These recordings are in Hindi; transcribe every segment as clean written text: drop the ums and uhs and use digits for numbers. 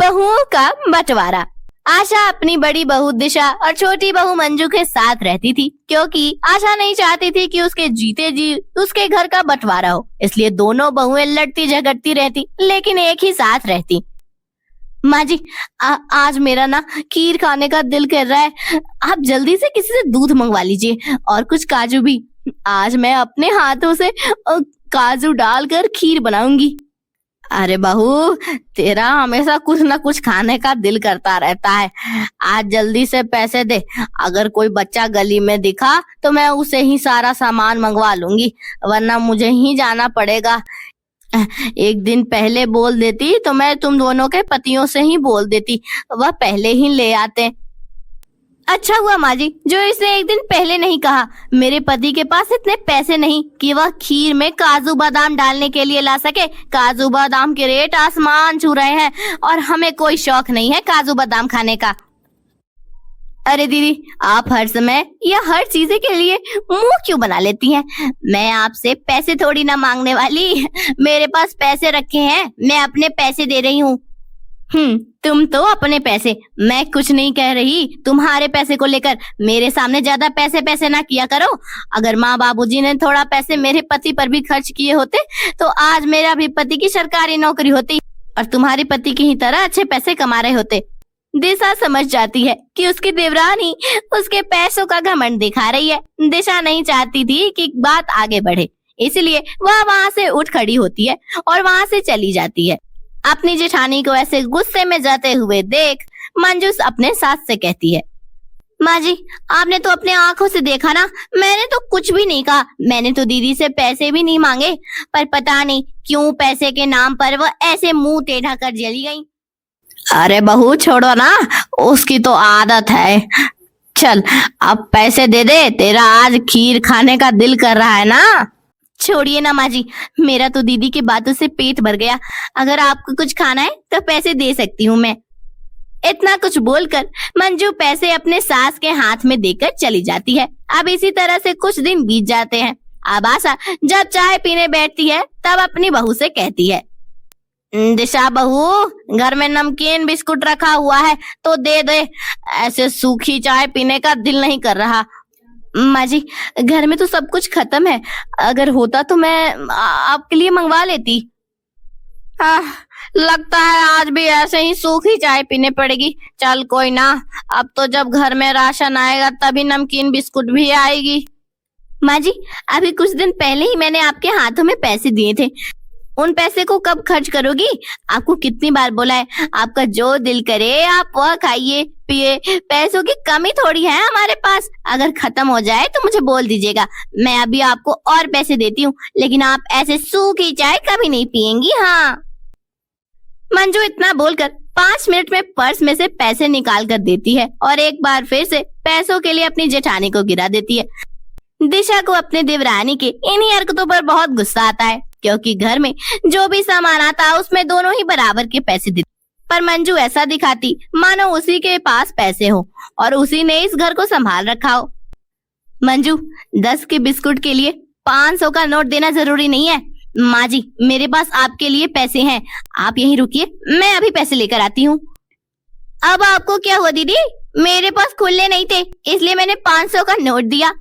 बहुओं का बंटवारा। आशा अपनी बड़ी बहू दिशा और छोटी बहू मंजू के साथ रहती थी, क्योंकि आशा नहीं चाहती थी कि उसके जीते जी उसके घर का बंटवारा हो। इसलिए दोनों बहुएं लड़ती झगड़ती रहती, लेकिन एक ही साथ रहती। माँ जी, आज मेरा ना खीर खाने का दिल कर रहा है। आप जल्दी से किसी से दूध मंगवा लीजिए और कुछ काजू भी। आज मैं अपने हाथों से काजू डालकर खीर बनाऊंगी। अरे बहू, तेरा हमेशा कुछ ना कुछ खाने का दिल करता रहता है। आज जल्दी से पैसे दे। अगर कोई बच्चा गली में दिखा तो मैं उसे ही सारा सामान मंगवा लूंगी, वरना मुझे ही जाना पड़ेगा। एक दिन पहले बोल देती तो मैं तुम दोनों के पतियों से ही बोल देती, वह पहले ही ले आते। अच्छा हुआ माँ जी जो इसने एक दिन पहले नहीं कहा। मेरे पति के पास इतने पैसे नहीं कि वह खीर में काजू बादाम डालने के लिए ला सके। काजू बादाम के रेट आसमान छू रहे हैं और हमें कोई शौक नहीं है काजू बादाम खाने का। अरे दीदी, आप हर समय या हर चीज के लिए मुंह क्यों बना लेती हैं? मैं आपसे पैसे थोड़ी ना मांगने वाली। मेरे पास पैसे रखे हैं, मैं अपने पैसे दे रही हूँ। तुम तो अपने पैसे, मैं कुछ नहीं कह रही। तुम्हारे पैसे को लेकर मेरे सामने ज्यादा पैसे पैसे ना किया करो। अगर माँ बाबूजी ने थोड़ा पैसे मेरे पति पर भी खर्च किए होते तो आज मेरा भी पति की सरकारी नौकरी होती और तुम्हारे पति की ही तरह अच्छे पैसे कमा रहे होते। दिशा समझ जाती है कि उसकी देवरानी उसके पैसों का घमंड दिखा रही है। दिशा नहीं चाहती थी कि बात आगे बढ़े, इसलिए वह वहाँ से उठ खड़ी होती है और वहाँ से चली जाती है। अपनी जेठानी को ऐसे गुस्से में जाते हुए देख मंजू अपने सास से कहती है, माँ जी, आपने तो अपने आंखों से देखा ना, मैंने तो कुछ भी नहीं कहा। मैंने तो दीदी से पैसे भी नहीं मांगे, पर पता नहीं क्यों पैसे के नाम पर वो ऐसे मुंह टेढ़ा कर चली गई। अरे बहू छोड़ो ना, उसकी तो आदत है। चल अब पैसे दे दे, तेरा आज खीर खाने का दिल कर रहा है ना। छोड़िए ना माँ जी, मेरा तो दीदी की बातों से पेट भर गया। अगर आपको कुछ खाना है तो पैसे दे सकती हूँ मैं। इतना कुछ बोलकर मंजू पैसे अपने सास के हाथ में देकर चली जाती है। अब इसी तरह से कुछ दिन बीत जाते हैं। अब आशा जब चाय पीने बैठती है तब अपनी बहू से कहती है, दिशा बहू, घर में नमकीन बिस्कुट रखा हुआ है तो दे दे। ऐसे सूखी चाय पीने का दिल नहीं कर रहा। माँ जी, घर में तो सब कुछ खत्म है। अगर होता तो मैं आपके लिए मंगवा लेती। लगता है आज भी ऐसे ही सूखी चाय पीने पड़ेगी। चल कोई ना, अब तो जब घर में राशन आएगा तभी नमकीन बिस्कुट भी आएगी। माँ जी, अभी कुछ दिन पहले ही मैंने आपके हाथों में पैसे दिए थे। उन पैसे को कब खर्च करोगी? आपको कितनी बार बोला है, आपका जो दिल करे आप वह खाइए पिए। पैसों की कमी थोड़ी है हमारे पास। अगर खत्म हो जाए तो मुझे बोल दीजिएगा, मैं अभी आपको और पैसे देती हूँ, लेकिन आप ऐसे सूखी चाय कभी नहीं पिएंगी। हाँ। मंजू इतना बोलकर 5 मिनट में पर्स में से पैसे निकाल कर देती है और एक बार फिर से पैसों के लिए अपनी जेठानी को गिरा देती है। दिशा को अपने देवरानी के इन्हीं हरकतों पर बहुत गुस्सा आता है, क्योंकि घर में जो भी सामान आता उसमें दोनों ही बराबर के पैसे देते। पर मंजू ऐसा दिखाती मानो उसी के पास पैसे हो और उसी ने इस घर को संभाल रखा हो। मंजू, 10 के बिस्कुट के लिए 500 का नोट देना जरूरी नहीं है। माँ जी, मेरे पास आपके लिए पैसे हैं, आप यहीं रुकिए, मैं अभी पैसे लेकर आती हूँ। अब आपको क्या हुआ दीदी? मेरे पास खुले नहीं थे, इसलिए मैंने 500 का नोट दिया।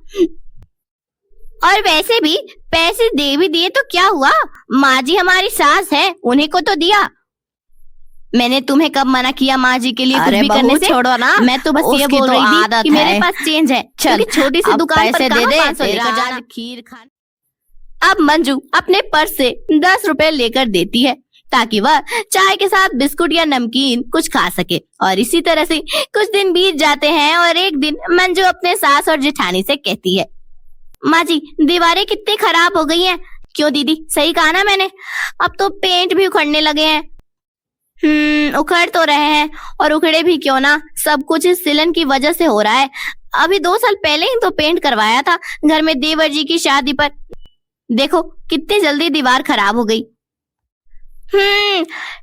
और वैसे भी पैसे दे भी दिए तो क्या हुआ? माँ जी हमारी सास है, उन्हीं को तो दिया। मैंने तुम्हें कब मना किया माँ जी के लिए कुछ भी करने से? छोड़ो ना, मैं तो बस ये बोल रही थी कि मेरे पास चेंज है। चल छोटी सी दुकान पर दे दे, लेकर जाना खीर खाने। अब मंजू अपने पर्स से 10 रुपए लेकर देती है ताकि वह चाय के साथ बिस्कुट या नमकीन कुछ खा सके। और इसी तरह से कुछ दिन बीत जाते हैं और एक दिन मंजू अपने सास और जेठानी से कहती है, माँ जी, दीवारें कितनी खराब हो गई हैं। क्यों दीदी, सही कहा ना मैंने? अब तो पेंट भी उखड़ने लगे हैं। उखड़ तो रहे हैं, और उखड़े भी क्यों ना, सब कुछ इस सिलन की वजह से हो रहा है। अभी 2 साल पहले ही तो पेंट करवाया था घर में देवर जी की शादी पर। देखो कितनी जल्दी दीवार खराब हो गई।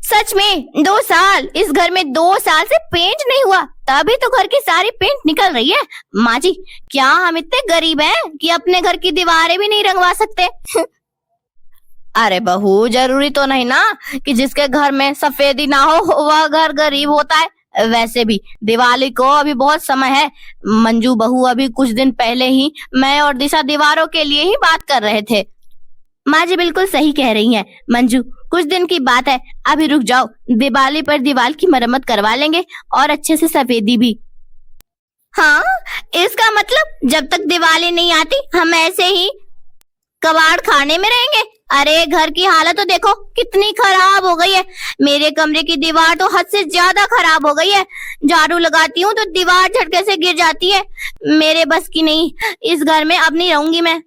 सच में 2 साल? इस घर में 2 साल से पेंट नहीं हुआ, तभी तो घर की सारी पेंट निकल रही है। माँ जी, क्या हम इतने गरीब हैं कि अपने घर की दीवारें भी नहीं रंगवा सकते? अरे बहू, जरूरी तो नहीं ना कि जिसके घर में सफेदी ना हो वह घर गरीब होता है। वैसे भी दिवाली को अभी बहुत समय है। मंजू बहू, अभी कुछ दिन पहले ही मैं और दिशा दीवारों के लिए ही बात कर रहे थे। माँ जी बिल्कुल सही कह रही हैं। मंजू, कुछ दिन की बात है, अभी रुक जाओ। दिवाली पर दीवार की मरम्मत करवा लेंगे और अच्छे से सफेदी भी। हाँ, इसका मतलब जब तक दिवाली नहीं आती हम ऐसे ही कबाड़ खाने में रहेंगे। अरे घर की हालत तो देखो कितनी खराब हो गई है। मेरे कमरे की दीवार तो हद से ज्यादा खराब हो गई है। झाड़ू लगाती हूँ तो दीवार झटके से गिर जाती है। मेरे बस की नहीं, इस घर में अब नहीं रहूंगी मैं।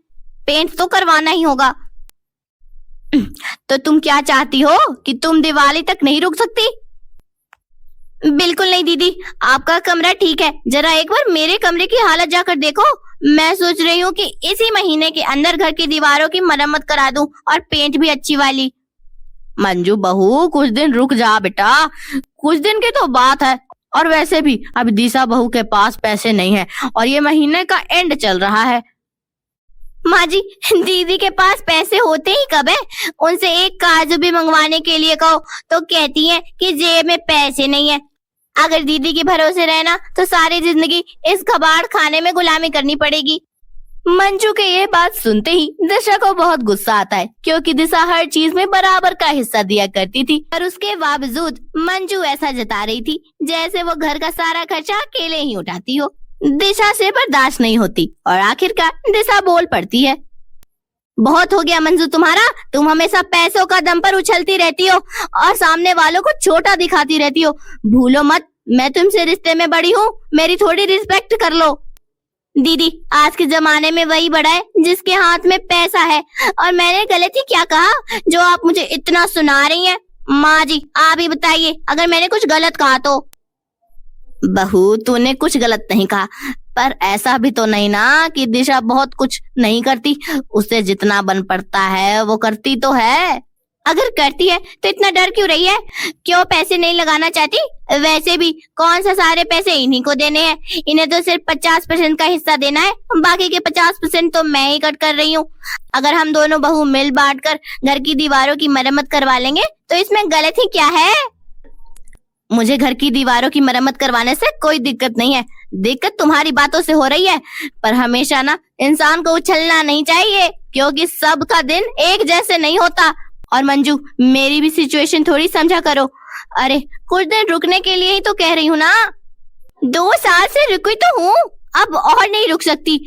पेंट तो करवाना ही होगा। तो तुम क्या चाहती हो कि तुम दिवाली तक नहीं रुक सकती? बिल्कुल नहीं दीदी, आपका कमरा ठीक है, जरा एक बार मेरे कमरे की हालत जाकर देखो। मैं सोच रही हूँ कि इसी महीने के अंदर घर की दीवारों की मरम्मत करा दूं और पेंट भी अच्छी वाली। मंजू बहू, कुछ दिन रुक जा बेटा, कुछ दिन की तो बात है। और वैसे भी अब दिशा बहू के पास पैसे नहीं है और ये महीने का एंड चल रहा है। माँ जी, दीदी के पास पैसे होते ही कब है? उनसे एक काजू भी मंगवाने के लिए कहो तो कहती हैं कि जेब में पैसे नहीं है। अगर दीदी के भरोसे रहना तो सारी जिंदगी इस कबाड़ खाने में गुलामी करनी पड़ेगी। मंजू के ये बात सुनते ही दिशा को बहुत गुस्सा आता है, क्योंकि दिशा हर चीज में बराबर का हिस्सा दिया करती थी, पर उसके बावजूद मंजू ऐसा जता रही थी जैसे वो घर का सारा खर्चा अकेले ही उठाती हो। दिशा से बर्दाश्त नहीं होती और आखिरकार दिशा बोल पड़ती है। बहुत हो गया मंजू तुम्हारा, तुम हमेशा पैसों का दम पर उछलती रहती हो और सामने वालों को छोटा दिखाती रहती हो। भूलो मत, मैं तुमसे रिश्ते में बड़ी हूँ, मेरी थोड़ी रिस्पेक्ट कर लो। दीदी, आज के जमाने में वही बड़ा है जिसके हाथ में पैसा है। और मैंने गलती क्या कहा जो आप मुझे इतना सुना रही हैं? माँ जी, आप ही बताइए अगर मैंने कुछ गलत कहा तो। बहू, तूने कुछ गलत नहीं कहा, पर ऐसा भी तो नहीं ना कि दिशा बहुत कुछ नहीं करती। उसे जितना बन पड़ता है वो करती तो है। अगर करती है तो इतना डर क्यों रही है? क्यों पैसे नहीं लगाना चाहती? वैसे भी कौन सा सारे पैसे इन्हीं को देने हैं? इन्हें तो सिर्फ 50% का हिस्सा देना है, बाकी के 50% तो मैं ही कट कर रही हूँ। अगर हम दोनों बहू मिल बांट कर घर की दीवारों की मरम्मत करवा लेंगे तो इसमें गलती क्या है? मुझे घर की दीवारों की मरम्मत करवाने से कोई दिक्कत नहीं है। दिक्कत तुम्हारी बातों से हो रही है, पर हमेशा ना इंसान को उछलना नहीं चाहिए, क्योंकि सबका दिन एक जैसे नहीं होता। और मंजू, मेरी भी सिचुएशन थोड़ी समझा करो। अरे कुछ दिन रुकने के लिए ही तो कह रही हूँ ना। 2 साल से रुकी तो हूँ, अब और नहीं रुक सकती।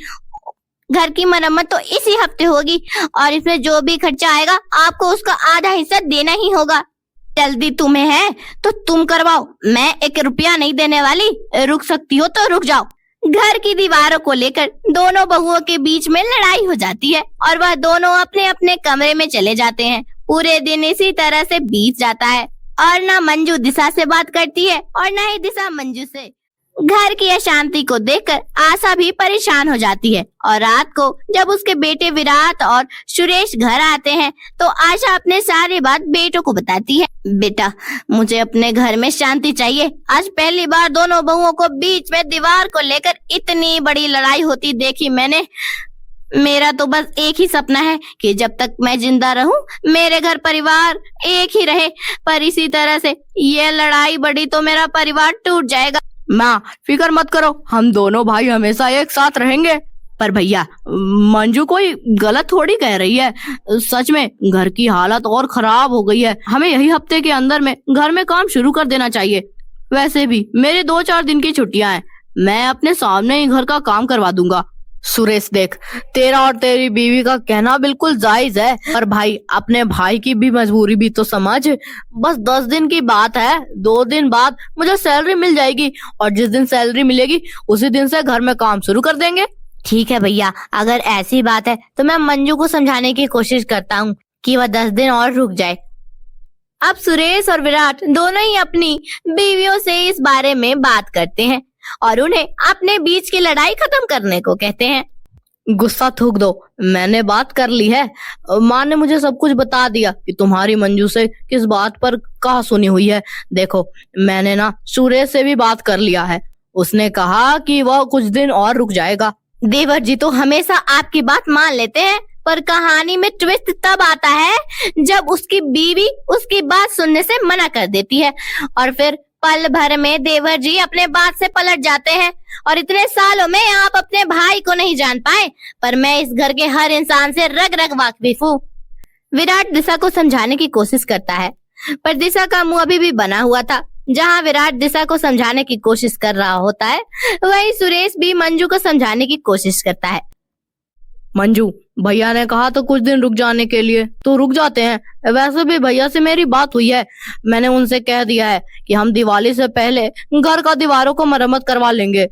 घर की मरम्मत तो इसी हफ्ते होगी और इसमें जो भी खर्चा आएगा आपको उसका आधा हिस्सा देना ही होगा। जल्दी तुम्हें है तो तुम करवाओ, मैं 1 रुपया नहीं देने वाली। रुक सकती हो तो रुक जाओ। घर की दीवारों को लेकर दोनों बहुओं के बीच में लड़ाई हो जाती है और वह दोनों अपने अपने कमरे में चले जाते हैं। पूरे दिन इसी तरह से बीत जाता है और ना मंजू दिशा से बात करती है और ना ही दिशा मंजू से। घर की अशांति को देखकर आशा भी परेशान हो जाती है और रात को जब उसके बेटे विराट और सुरेश घर आते हैं तो आशा अपने सारी बात बेटों को बताती है। बेटा, मुझे अपने घर में शांति चाहिए। आज पहली बार दोनों बहुओं को बीच में दीवार को लेकर इतनी बड़ी लड़ाई होती देखी मैंने। मेरा तो बस एक ही सपना है कि जब तक मैं जिंदा रहूं मेरे घर परिवार एक ही रहे, पर इसी तरह से ये लड़ाई बढ़ी तो मेरा परिवार टूट जाएगा। माँ, फिक्र मत करो, हम दोनों भाई हमेशा एक साथ रहेंगे। पर भैया, मंजू कोई गलत थोड़ी कह रही है। सच में घर की हालत और खराब हो गई है। हमें यही हफ्ते के अंदर में घर में काम शुरू कर देना चाहिए। वैसे भी मेरे 2-4 दिन की छुट्टियां हैं, मैं अपने सामने ही घर का काम करवा दूंगा। सुरेश देख, तेरा और तेरी बीवी का कहना बिल्कुल जायज है, पर भाई अपने भाई की भी मजबूरी भी तो समझ। बस 10 दिन की बात है, 2 दिन बाद मुझे सैलरी मिल जाएगी और जिस दिन सैलरी मिलेगी उसी दिन से घर में काम शुरू कर देंगे। ठीक है भैया, अगर ऐसी बात है तो मैं मंजू को समझाने की कोशिश करता हूँ कि वह 10 दिन और रुक जाए। अब सुरेश और विराट दोनों ही अपनी बीवियों से इस बारे में बात करते हैं और उन्हें अपने बीच की लड़ाई खत्म करने को कहते हैं। गुस्सा थूक दो, मैंने बात कर ली है। माँ ने मुझे सब कुछ बता दिया कि तुम्हारी मंजू से किस बात पर कहा सुनी हुई है। देखो, मैंने ना सुरेश से भी बात कर लिया है, उसने कहा कि वह कुछ दिन और रुक जाएगा। देवर जी तो हमेशा आपकी बात मान लेते हैं, पर कहानी में ट्विस्ट तब आता है जब उसकी बीवी उसकी बात सुनने से मना कर देती है और फिर पल भर में देवर जी अपने बात से पलट जाते हैं। और इतने सालों में आप अपने भाई को नहीं जान पाए, पर मैं इस घर के हर इंसान से रग रग वाकिफ हूँ। विराट दिशा को समझाने की कोशिश करता है, पर दिशा का मुंह अभी भी बना हुआ था। जहाँ विराट दिशा को समझाने की कोशिश कर रहा होता है, वहीं सुरेश भी मंजू को समझाने की कोशिश करता है। मंजू, भैया ने कहा तो कुछ दिन रुक जाने के लिए, तो रुक जाते हैं। वैसे भी भैया से मेरी बात हुई है, मैंने उनसे कह दिया है कि हम दिवाली से पहले घर का दीवारों को मरम्मत करवा लेंगे।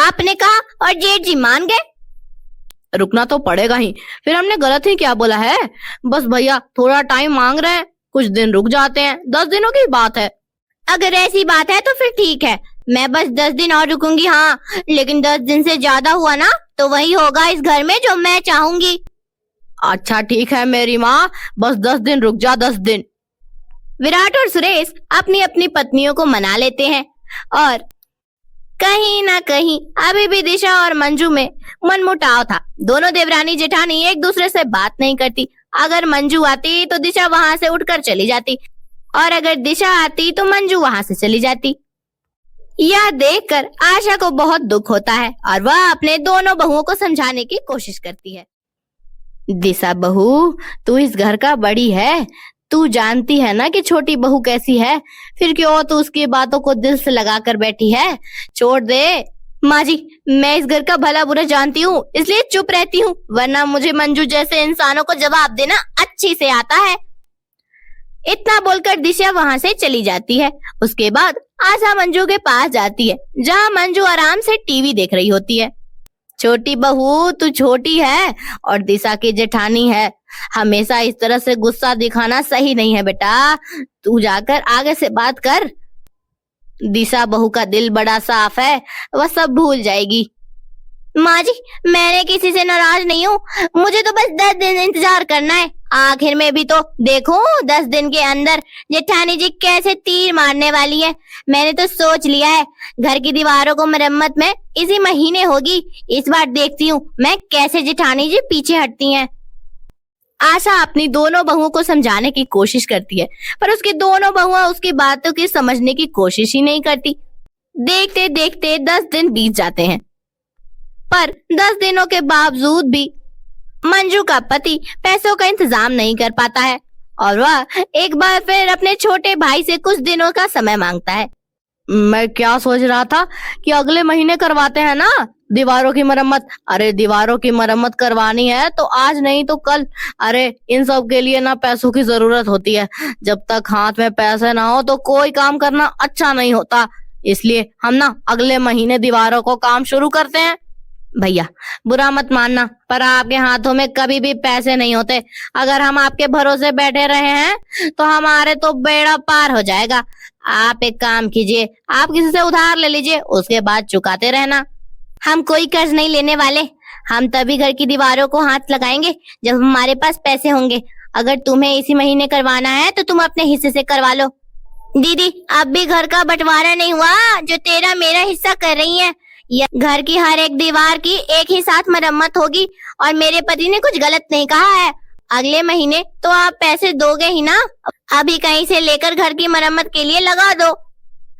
आपने कहा और जेठ जी मान गए? रुकना तो पड़ेगा ही, फिर हमने गलत ही क्या बोला है। बस भैया थोड़ा टाइम मांग रहे हैं, कुछ दिन रुक जाते हैं, 10 दिनों की बात है। अगर ऐसी बात है तो फिर ठीक है, मैं बस 10 दिन और रुकूंगी। हाँ, लेकिन 10 दिन से ज्यादा हुआ ना तो वही होगा इस घर में जो मैं चाहूंगी। अच्छा ठीक है मेरी माँ, बस 10 दिन रुक जा, 10 दिन। विराट और सुरेश अपनी अपनी पत्नियों को मना लेते हैं और कहीं ना कहीं अभी भी दिशा और मंजू में मनमुटाव था। दोनों देवरानी जेठानी एक दूसरे से बात नहीं करती। अगर मंजू आती तो दिशा वहां से उठकर चली जाती और अगर दिशा आती तो मंजू वहां से चली जाती। यह देखकर आशा को बहुत दुख होता है और वह अपने दोनों बहुओं को समझाने की कोशिश करती है। दिशा बहू, तू इस घर का बड़ी है, तू जानती है ना कि छोटी बहू कैसी है, फिर क्यों तू उसकी बातों को दिल से लगा कर बैठी है। छोड़ दे। माँ जी, मैं इस घर का भला बुरा जानती हूँ, इसलिए चुप रहती हूँ, वरना मुझे मंजू जैसे इंसानों को जवाब देना अच्छी से आता है। इतना बोलकर दिशा वहां से चली जाती है। उसके बाद आशा मंजू के पास जाती है, जहाँ मंजू आराम से टीवी देख रही होती है। छोटी बहू, तू छोटी है और दिशा की जेठानी है, हमेशा इस तरह से गुस्सा दिखाना सही नहीं है बेटा। तू जाकर आगे से बात कर। दिशा बहू का दिल बड़ा साफ है, वह सब भूल जाएगी। माँ जी, मैंने किसी से नाराज नहीं हूँ, मुझे तो बस 10 दिन इंतजार करना है। आखिर में भी तो देखो 10 दिन के अंदर जेठानी जी कैसे तीर मारने वाली है। मैंने तो सोच लिया है घर की दीवारों को मरम्मत में इसी महीने होगी। इस बार देखती हूँ मैं कैसे जेठानी जी पीछे हटती हैं। आशा अपनी दोनों बहुओं को समझाने की कोशिश करती है, पर उसकी दोनों बहुआं उसकी बातों की समझने की कोशिश ही नहीं करती। देखते देखते 10 दिन बीत जाते हैं, पर 10 दिनों के बावजूद भी मंजू का पति पैसों का इंतजाम नहीं कर पाता है और वह एक बार फिर अपने छोटे भाई से कुछ दिनों का समय मांगता है। मैं क्या सोच रहा था कि अगले महीने करवाते हैं ना दीवारों की मरम्मत। अरे दीवारों की मरम्मत करवानी है तो आज नहीं तो कल। अरे इन सब के लिए ना पैसों की जरूरत होती है, जब तक हाथ में पैसे ना हो तो कोई काम करना अच्छा नहीं होता। इसलिए हम ना अगले महीने दीवारों को काम शुरू करते हैं। भैया बुरा मत मानना, पर आपके हाथों में कभी भी पैसे नहीं होते। अगर हम आपके भरोसे बैठे रहे हैं तो हमारे तो बेड़ा पार हो जाएगा। आप एक काम कीजिए, आप किसी से उधार ले लीजिए, उसके बाद चुकाते रहना। हम कोई कर्ज नहीं लेने वाले, हम तभी घर की दीवारों को हाथ लगाएंगे जब हमारे पास पैसे होंगे। अगर तुम्हें इसी महीने करवाना है तो तुम अपने हिस्से से करवा लो। दीदी, अब भी घर का बंटवारा नहीं हुआ जो तेरा मेरा हिस्सा कर रही है। घर की हर एक दीवार की एक ही साथ मरम्मत होगी और मेरे पति ने कुछ गलत नहीं कहा है। अगले महीने तो आप पैसे दोगे ही ना, अभी कहीं से लेकर घर की मरम्मत के लिए लगा दो।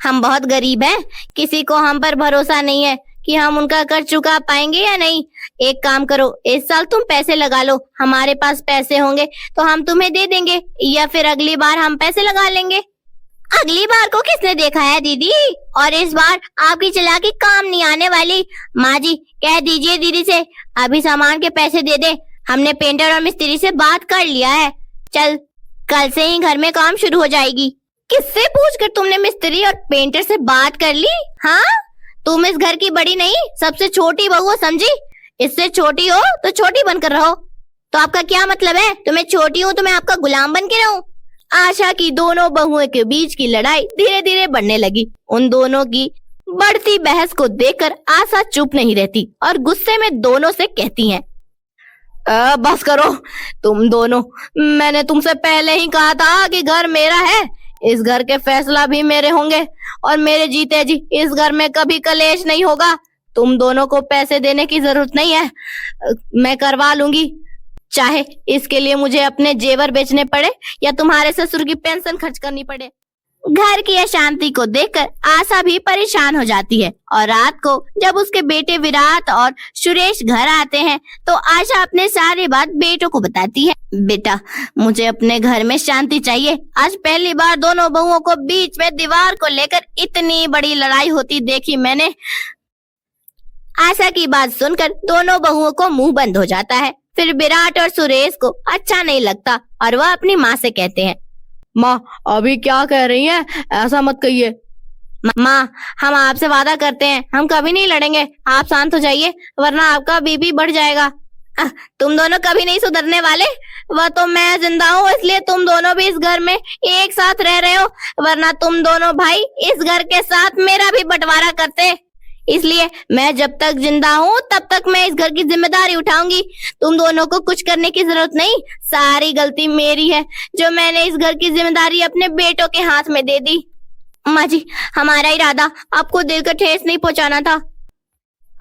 हम बहुत गरीब हैं, किसी को हम पर भरोसा नहीं है कि हम उनका कर्ज चुका पाएंगे या नहीं। एक काम करो, इस साल तुम पैसे लगा लो, हमारे पास पैसे होंगे तो हम तुम्हें दे देंगे, या फिर अगली बार हम पैसे लगा लेंगे। अगली बार को किसने देखा है दीदी, और इस बार आपकी चालाकी काम नहीं आने वाली। माँ जी, कह दीजिए दीदी से अभी सामान के पैसे दे दे। हमने पेंटर और मिस्त्री से बात कर लिया है, चल कल से ही घर में काम शुरू हो जाएगी। किससे पूछकर तुमने मिस्त्री और पेंटर से बात कर ली? हाँ, तुम इस घर की बड़ी नहीं, सबसे छोटी बहू हो, समझी? इससे छोटी हो तो छोटी बनकर रहो। तो आपका क्या मतलब है? तुम्हें छोटी हूँ तो मैं आपका गुलाम बन के रहूं? आशा की दोनों बहुओं के बीच की लड़ाई धीरे धीरे बढ़ने लगी। उन दोनों की बढ़ती बहस को देखकर आशा चुप नहीं रहती और गुस्से में दोनों से कहती हैं, बस करो तुम दोनों, मैंने तुमसे पहले ही कहा था कि घर मेरा है, इस घर के फैसला भी मेरे होंगे और मेरे जीते जी इस घर में कभी कलेश नहीं होगा। तुम दोनों को पैसे देने की जरूरत नहीं है, मैं करवा लूंगी। चाहे इसके लिए मुझे अपने जेवर बेचने पड़े या तुम्हारे ससुर की पेंशन खर्च करनी पड़े। घर की अशांति को देखकर आशा भी परेशान हो जाती है और रात को जब उसके बेटे विराट और सुरेश घर आते हैं तो आशा अपने सारी बात बेटों को बताती है। बेटा, मुझे अपने घर में शांति चाहिए। आज पहली बार दोनों बहुओं को बीच में दीवार को लेकर इतनी बड़ी लड़ाई होती देखी मैंने। आशा की बात सुनकर दोनों बहुओं को मुंह बंद हो जाता है। फिर विराट और सुरेश को अच्छा नहीं लगता और वह अपनी माँ से कहते हैं, माँ अभी क्या कह रही हैं? ऐसा मत कहिए। माँ, हम आपसे वादा करते हैं हम कभी नहीं लड़ेंगे। आप शांत हो जाइए वरना आपका बीपी बढ़ जाएगा। तुम दोनों कभी नहीं सुधरने वाले। वह तो मैं जिंदा हूँ इसलिए तुम दोनों भी इस घर में एक साथ रह रहे हो, वरना तुम दोनों भाई इस घर के साथ मेरा भी बंटवारा करते। इसलिए मैं जब तक जिंदा हूँ तब तक मैं इस घर की जिम्मेदारी उठाऊंगी। तुम दोनों को कुछ करने की जरूरत नहीं। सारी गलती मेरी है जो मैंने इस घर की जिम्मेदारी अपने बेटों के हाथ में दे दी। माँ जी, हमारा इरादा आपको दिल को ठेस नहीं पहुंचाना था।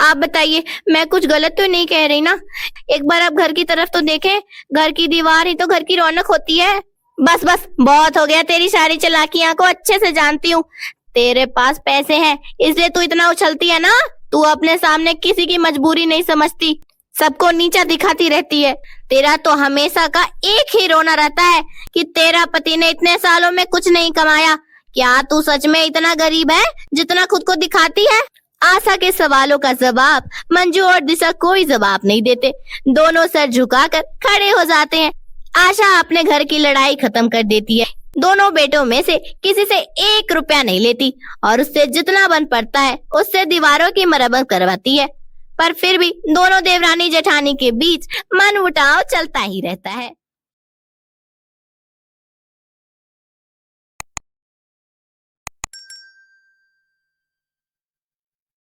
आप बताइए, मैं कुछ गलत तो नहीं कह रही ना? एक बार आप घर की तरफ तो देखें। घर की दीवार ही तो घर की रौनक होती है। बस बस, बहुत हो गया तेरी सारी चालाकियां को अच्छे से जानती हूँ। तेरे पास पैसे हैं इसलिए तू इतना उछलती है ना। तू अपने सामने किसी की मजबूरी नहीं समझती, सबको नीचा दिखाती रहती है। तेरा तो हमेशा का एक ही रोना रहता है कि तेरा पति ने इतने सालों में कुछ नहीं कमाया। क्या तू सच में इतना गरीब है जितना खुद को दिखाती है? आशा के सवालों का जवाब मंजू और दिशा कोई जवाब नहीं देते। दोनों सर झुकाकर खड़े हो जाते हैं। आशा अपने घर की लड़ाई खत्म कर देती है। दोनों बेटों में से किसी से 1 रुपया नहीं लेती और उससे जितना बन पड़ता है उससे दीवारों की मरम्मत करवाती है। पर फिर भी दोनों देवरानी जेठानी के बीच मनमुटाव चलता ही रहता है।